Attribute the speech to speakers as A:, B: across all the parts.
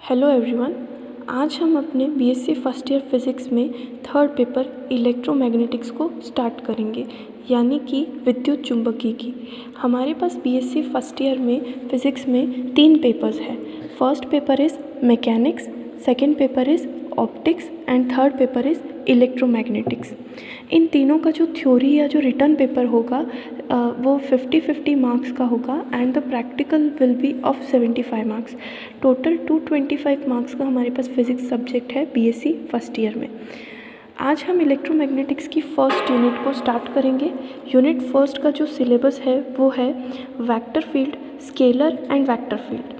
A: Hello everyone. आज हम अपने बीएससी फर्स्ट ईयर फिज़िक्स में थर्ड पेपर इलेक्ट्रोमैग्नेटिक्स को स्टार्ट करेंगे, यानी कि विद्युत चुंबकीय। हमारे पास बीएससी फर्स्ट ईयर में फ़िज़िक्स में 3 पेपर्स हैं। First paper is mechanics, second paper is optics and third paper is electromagnetics. इन तीनों का जो थ्योरी या जो रिटर्न पेपर होगा वो 50-50 मार्क्स का होगा and the practical will be of 75 marks. Total 225 marks का हमारे पास फिज़िक्स सब्जेक्ट है बीएससी फर्स्ट ईयर में। आज हम इलेक्ट्रोमैग्नेटिक्स की फर्स्ट यूनिट को स्टार्ट करेंगे। यूनिट फर्स्ट का जो सिलेबस है वो है vector field, scalar and vector field,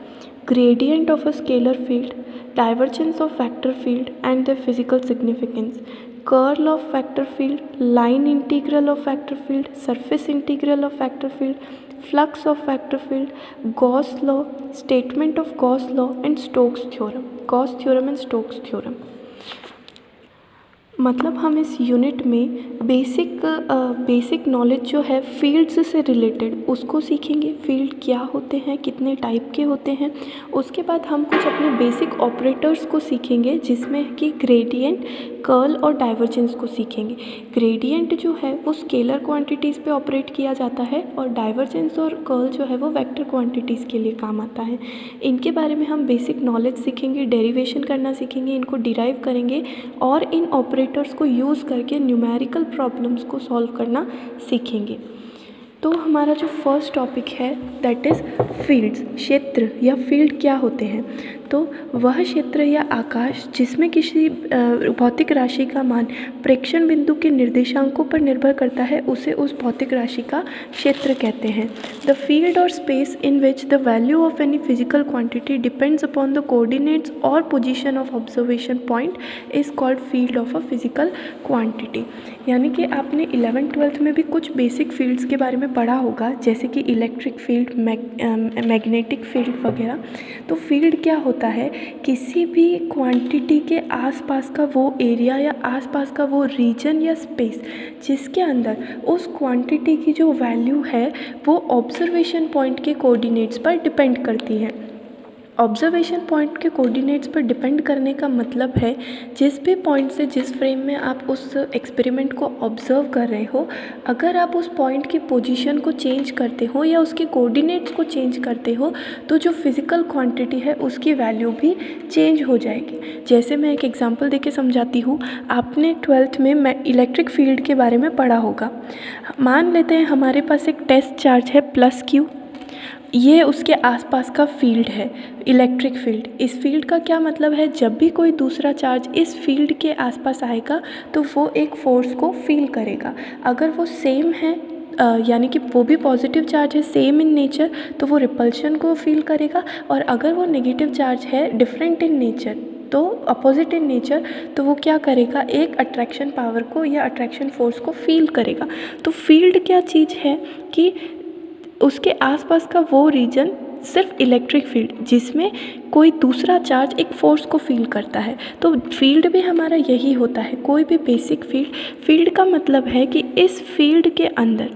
A: gradient of a scalar field, divergence of vector field and their physical significance, curl of vector field, line integral of vector field, surface integral of vector field, flux of vector field, Gauss law, statement of Gauss law and Stokes theorem, Gauss theorem and Stokes theorem। मतलब हम इस unit में basic knowledge जो है fields से related उसको सीखेंगे। Field क्या होते हैं, कितने टाइप के होते हैं। उसके बाद हम कुछ अपने बेसिक ऑपरेटर्स को सीखेंगे, जिसमें कि ग्रेडियंट, कर्ल और डाइवर्जेंस को सीखेंगे। ग्रेडियंट जो है वो स्केलर क्वांटिटीज़ पे ऑपरेट किया जाता है और डाइवर्जेंस और कर्ल जो है वो वेक्टर क्वांटिटीज़ के लिए काम आता है। इनके बारे में हम बेसिक नॉलेज सीखेंगे, डेरिवेशन करना सीखेंगे, इनको डिराइव करेंगे और इन ऑपरेटर्स को यूज़ करके न्यूमेरिकल प्रॉब्लम्स को सॉल्व करना सीखेंगे। तो हमारा जो फर्स्ट टॉपिक है दैट इज़ फील्ड्स। क्षेत्र या फील्ड क्या होते हैं? तो वह क्षेत्र या आकाश जिसमें किसी भौतिक राशि का मान प्रेक्षण बिंदु के निर्देशांकों पर निर्भर करता है, उसे उस भौतिक राशि का क्षेत्र कहते हैं। द फील्ड और space in which the value of any physical quantity depends upon the coordinates और position of observation point is called field of a physical quantity. यानी कि आपने 11th-12th में भी कुछ बेसिक फील्ड्स के बारे में पढ़ा होगा, जैसे कि इलेक्ट्रिक फील्ड, मैग्नेटिक फील्ड वगैरह। तो फील्ड क्या होता है? किसी भी क्वांटिटी के आसपास का वो एरिया या आसपास का वो रीजन या स्पेस जिसके अंदर उस क्वांटिटी की जो वैल्यू है वो ऑब्जर्वेशन पॉइंट के कोऑर्डिनेट्स पर डिपेंड करती है। ऑब्जर्वेशन पॉइंट के कोऑर्डिनेट्स पर डिपेंड करने का मतलब है जिस भी पॉइंट से जिस फ्रेम में आप उस एक्सपेरिमेंट को ऑब्ज़र्व कर रहे हो, अगर आप उस पॉइंट की पोजीशन को चेंज करते हो या उसके कोऑर्डिनेट्स को चेंज करते हो तो जो फिज़िकल क्वांटिटी है उसकी वैल्यू भी चेंज हो जाएगी। जैसे मैं एक एग्जांपल देके समझाती हूँ। आपने 12th में इलेक्ट्रिक फील्ड के बारे में पढ़ा होगा। मान लेते हैं हमारे पास एक टेस्ट चार्ज है +Q, ये उसके आसपास का फील्ड है, इलेक्ट्रिक फील्ड। इस फील्ड का क्या मतलब है? जब भी कोई दूसरा चार्ज इस फील्ड के आसपास आएगा तो वो एक फोर्स को फील करेगा। अगर वो सेम है यानी कि वो भी पॉजिटिव चार्ज है, सेम इन नेचर, तो वो रिपल्शन को फील करेगा। और अगर वो नेगेटिव चार्ज है, डिफरेंट इन नेचर, तो अपोजिट इन नेचर, तो वो क्या करेगा? एक अट्रैक्शन पावर को या अट्रैक्शन फोर्स को फील करेगा। तो फील्ड क्या चीज़ है कि उसके आसपास का वो रीजन सिर्फ इलेक्ट्रिक फील्ड जिसमें कोई दूसरा चार्ज एक फोर्स को फील करता है। तो फील्ड भी हमारा यही होता है। कोई भी बेसिक फील्ड का मतलब है कि इस फील्ड के अंदर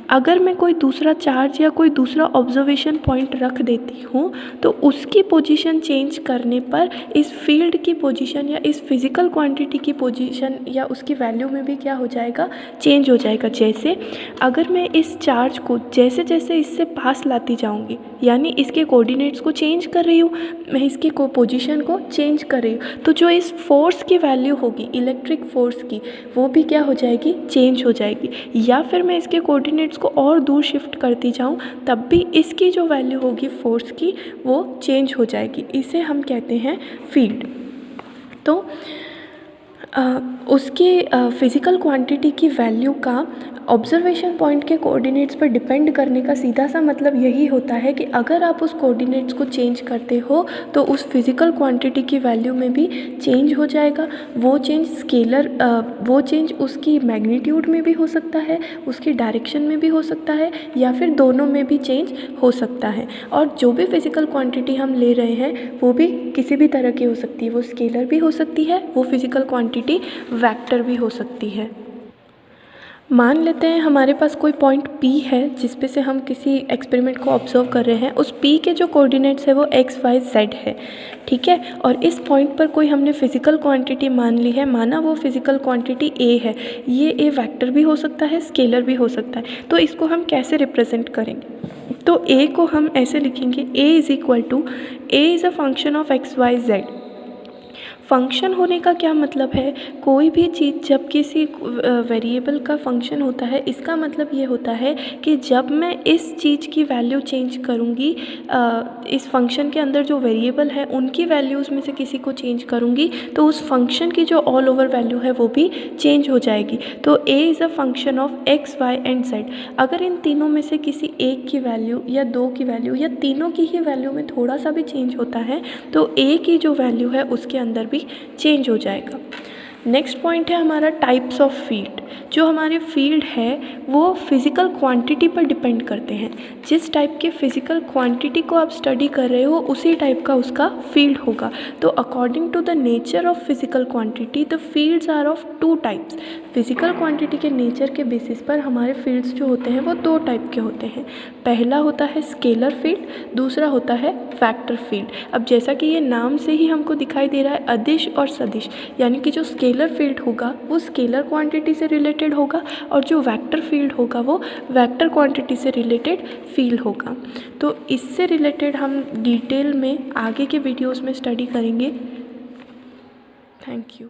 A: अगर मैं कोई दूसरा चार्ज या कोई दूसरा ऑब्जर्वेशन पॉइंट रख देती हूँ तो उसकी पोजीशन चेंज करने पर इस फील्ड की पोजीशन या इस फिज़िकल क्वांटिटी की पोजीशन या उसकी वैल्यू में भी क्या हो जाएगा? चेंज हो जाएगा। जैसे अगर मैं इस चार्ज को जैसे जैसे इससे पास लाती जाऊँगी, यानी इसके कोऑर्डिनेट्स को चेंज कर रही हूँ, मैं इसकी पोजीशन को चेंज कर रही हूँ, तो जो इस फोर्स की वैल्यू होगी, इलेक्ट्रिक फोर्स की, वो भी क्या हो जाएगी? चेंज हो जाएगी। या फिर मैं इसके कोऑर्डिनेट्स को और दूर शिफ्ट करती जाऊँ तब भी इसकी जो वैल्यू होगी फोर्स की वो चेंज हो जाएगी। इसे हम कहते हैं फील्ड। तो उसकी फिज़िकल क्वांटिटी की वैल्यू का ऑब्जर्वेशन पॉइंट के कोऑर्डिनेट्स पर डिपेंड करने का सीधा सा मतलब यही होता है कि अगर आप उस कोऑर्डिनेट्स को चेंज करते हो तो उस फिज़िकल क्वांटिटी की वैल्यू में भी चेंज हो जाएगा। वो चेंज उसकी मैग्नीट्यूड में भी हो सकता है, उसकी डायरेक्शन में भी हो सकता है, या फिर दोनों में भी चेंज हो सकता है। और जो भी फिज़िकल क्वांटिटी हम ले रहे हैं वो भी किसी भी तरह की हो सकती है। वो स्केलर भी हो सकती है, वो फिज़िकल क्वांटिटी वेक्टर भी हो सकती है। मान लेते हैं हमारे पास कोई पॉइंट P है जिस पे से हम किसी एक्सपेरिमेंट को ऑब्जर्व कर रहे हैं। उस P के जो कोऑर्डिनेट्स है वो x, y, z है, ठीक है। और इस पॉइंट पर कोई हमने फिजिकल क्वांटिटी मान ली है, माना वो फिजिकल क्वांटिटी a है। ये a वेक्टर भी हो सकता है, स्केलर भी हो सकता है। तो इसको हम कैसे रिप्रेजेंट करेंगे? तो a को हम ऐसे लिखेंगे, a is a function of x, y, z। Function होने का क्या मतलब है? कोई भी चीज़ जब किसी वेरिएबल का फंक्शन होता है, इसका मतलब ये होता है कि जब मैं इस चीज़ की वैल्यू चेंज करूँगी, इस फंक्शन के अंदर जो वेरिएबल है उनकी वैल्यूज़ में से किसी को चेंज करूँगी, तो उस फंक्शन की जो ऑल ओवर वैल्यू है वो भी चेंज हो जाएगी। तो a is a function of x, y and z। अगर इन तीनों में से किसी एक की वैल्यू या दो की वैल्यू या तीनों की ही वैल्यू में थोड़ा सा भी चेंज होता है, तो a की जो वैल्यू है उसके अंदर भी चेंज हो जाएगा। नेक्स्ट पॉइंट है हमारा टाइप्स ऑफ फील्ड। जो हमारे फील्ड है वो फिज़िकल क्वांटिटी पर डिपेंड करते हैं। जिस टाइप के फिज़िकल क्वांटिटी को आप स्टडी कर रहे हो उसी टाइप का उसका फील्ड होगा। तो according to the nature of physical quantity the fields are of two types. Physical quantity के नेचर के बेसिस पर हमारे फील्ड्स जो होते हैं वो दो टाइप के होते हैं। पहला होता है स्केलर फील्ड, दूसरा होता है वेक्टर फील्ड। अब जैसा कि ये नाम से ही हमको दिखाई दे रहा है, अदिश और सदिश, यानी कि जो स्केलर फील्ड होगा वो स्केलर क्वांटिटी से रिलेटेड होगा और जो वेक्टर फील्ड होगा वो वेक्टर क्वांटिटी से रिलेटेड फील्ड होगा। तो इससे रिलेटेड हम डिटेल में आगे के वीडियोस में स्टडी करेंगे। Thank you.